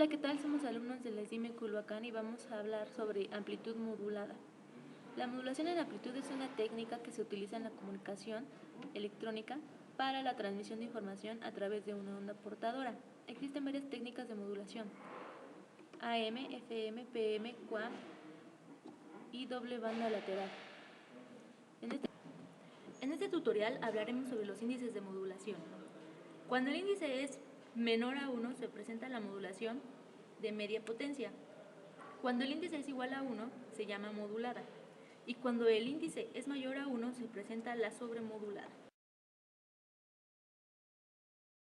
Hola, ¿qué tal? Somos alumnos del ESDIME Culhuacán y vamos a hablar sobre amplitud modulada. La modulación en amplitud es una técnica que se utiliza en la comunicación electrónica para la transmisión de información a través de una onda portadora. Existen varias técnicas de modulación: AM, FM, PM, QAM y doble banda lateral. En este tutorial hablaremos sobre los índices de modulación. Cuando el índice es menor a 1 se presenta la modulación de media potencia. Cuando el índice es igual a 1 se llama modulada. Y cuando el índice es mayor a 1 se presenta la sobremodulada.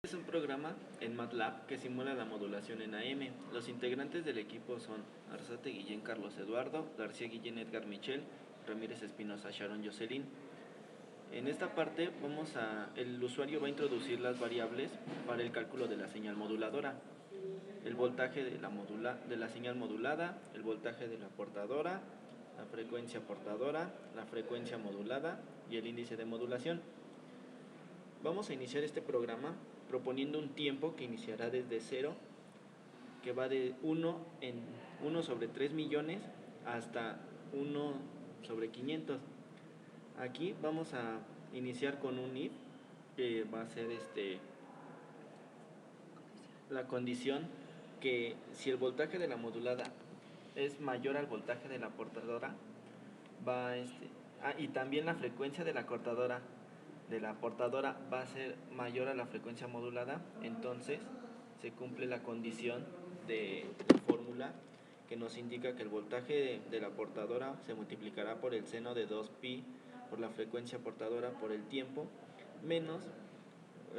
Es un programa en MATLAB que simula la modulación en AM. Los integrantes del equipo son Arzate Guillén Carlos Eduardo, García Guillén Edgar Michel, Ramírez Espinosa Sharon Jocelyn. En esta parte el usuario va a introducir las variables para el cálculo de la señal moduladora: el voltaje de la señal modulada, el voltaje de la portadora, la frecuencia portadora, la frecuencia modulada y el índice de modulación. Vamos a iniciar este programa proponiendo un tiempo que iniciará desde 0, que va de 1 sobre 3 millones hasta 1 sobre 500. Aquí vamos a iniciar con un if, que va a ser la condición que si el voltaje de la modulada es mayor al voltaje de la portadora, y también la frecuencia de la portadora va a ser mayor a la frecuencia modulada, entonces se cumple la condición de la fórmula que nos indica que el voltaje de la portadora se multiplicará por el seno de 2pi por la frecuencia portadora por el tiempo, menos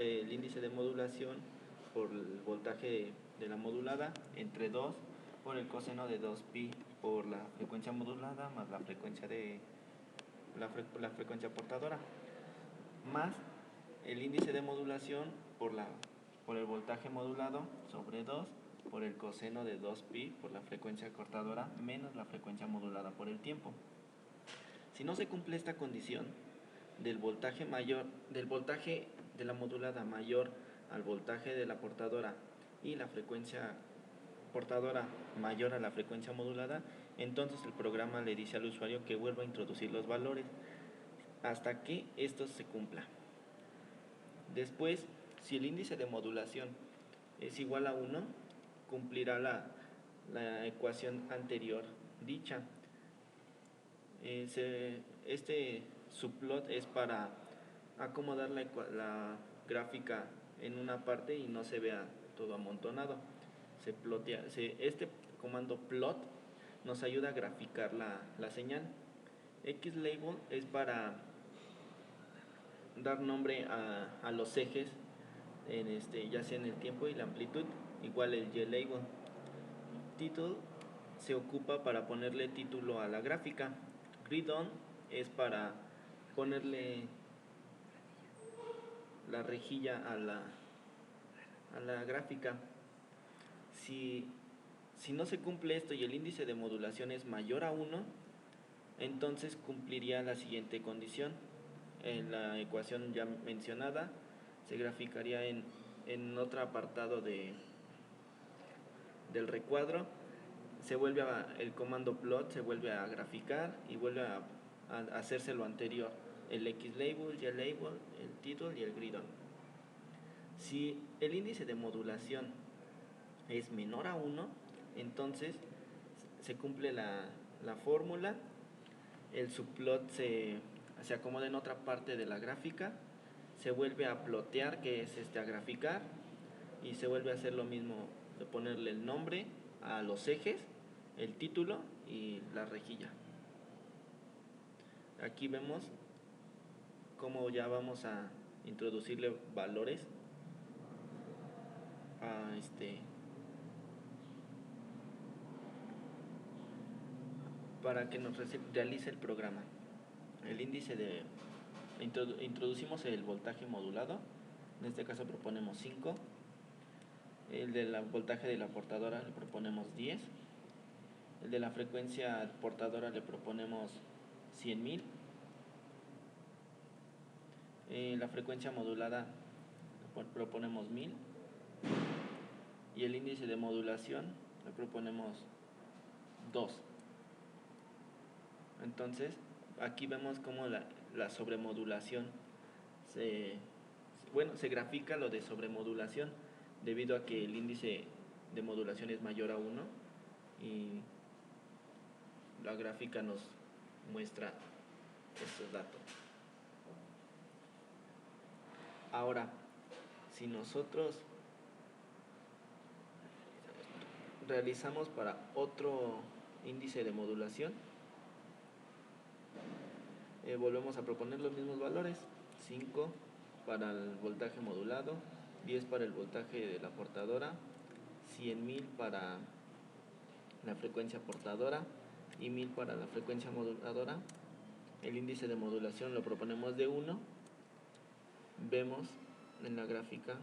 el índice de modulación por el voltaje de la modulada entre 2 por el coseno de 2pi por la frecuencia modulada más la frecuencia la frecuencia portadora, más el índice de modulación por el voltaje modulado sobre 2 por el coseno de 2pi por la frecuencia cortadora menos la frecuencia modulada por el tiempo. Si no se cumple esta condición del voltaje de la modulada mayor al voltaje de la portadora y la frecuencia portadora mayor a la frecuencia modulada, entonces el programa le dice al usuario que vuelva a introducir los valores hasta que esto se cumpla. Después, si el índice de modulación es igual a 1, cumplirá la ecuación anterior dicha. Este subplot es para acomodar la gráfica en una parte y no se vea todo amontonado. Este comando plot nos ayuda a graficar la señal. Xlabel es para dar nombre a los ejes, ya sea en el tiempo y la amplitud, igual el ylabel. Title se ocupa para ponerle título a la gráfica. GridOn es para ponerle la rejilla a la gráfica. Si no se cumple esto y el índice de modulación es mayor a 1, entonces cumpliría la siguiente condición. En la ecuación ya mencionada se graficaría en otro apartado del recuadro. El comando plot se vuelve a graficar y vuelve a hacerse lo anterior: el Xlabel, ylabel, el title y el GridOn. Si el índice de modulación es menor a 1, entonces se cumple la fórmula, el subplot se acomoda en otra parte de la gráfica, se vuelve a plotear, que es a graficar, y se vuelve a hacer lo mismo de ponerle el nombre a los ejes, el título y la rejilla. Aquí vemos cómo ya vamos a introducirle valores para que nos realice el programa. El índice introducimos el voltaje modulado, en este caso proponemos 5. El del voltaje de la portadora le proponemos 10. El de la frecuencia portadora le proponemos 100.000. La frecuencia modulada proponemos 1000. y el índice de modulación le proponemos 2. Entonces, aquí vemos cómo la sobremodulación se grafica lo de sobremodulación debido a que el índice de modulación es mayor a 1 y la gráfica nos muestra estos datos. Ahora, si nosotros realizamos para otro índice de modulación, volvemos a proponer los mismos valores: 5 para el voltaje modulado, 10 para el voltaje de la portadora, 100.000 para la frecuencia portadora y 1000 para la frecuencia moduladora. El índice de modulación lo proponemos de 1. Vemos en la gráfica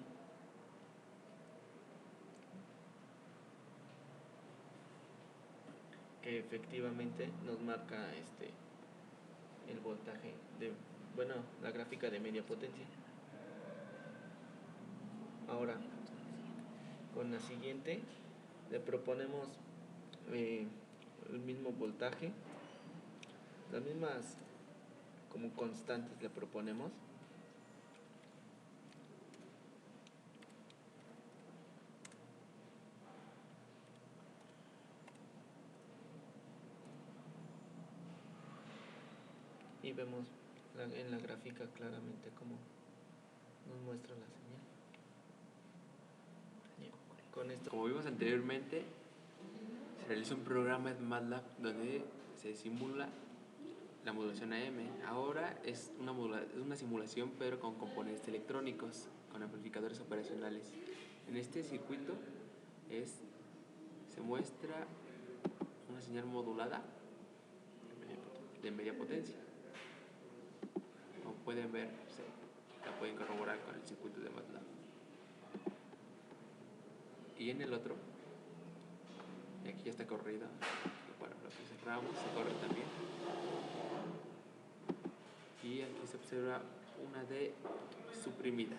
que efectivamente nos marca el voltaje la gráfica de media potencia. Ahora, con la siguiente le proponemos el mismo voltaje, las mismas como constantes le proponemos. Y vemos en la gráfica claramente cómo nos muestra la señal. Con esto, como vimos anteriormente, se realiza un programa en MATLAB donde se simula la modulación AM. Ahora es una simulación, pero con componentes electrónicos, con amplificadores operacionales. En este circuito se muestra una señal modulada de media potencia. Como pueden ver, la pueden corroborar con el circuito de MATLAB. Y en el otro, y aquí ya está corrida, para lo que cerramos, se corre también. Y aquí se observa una D suprimida.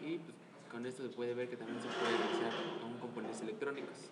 Y pues, con esto se puede ver que también se puede realizar con componentes electrónicos.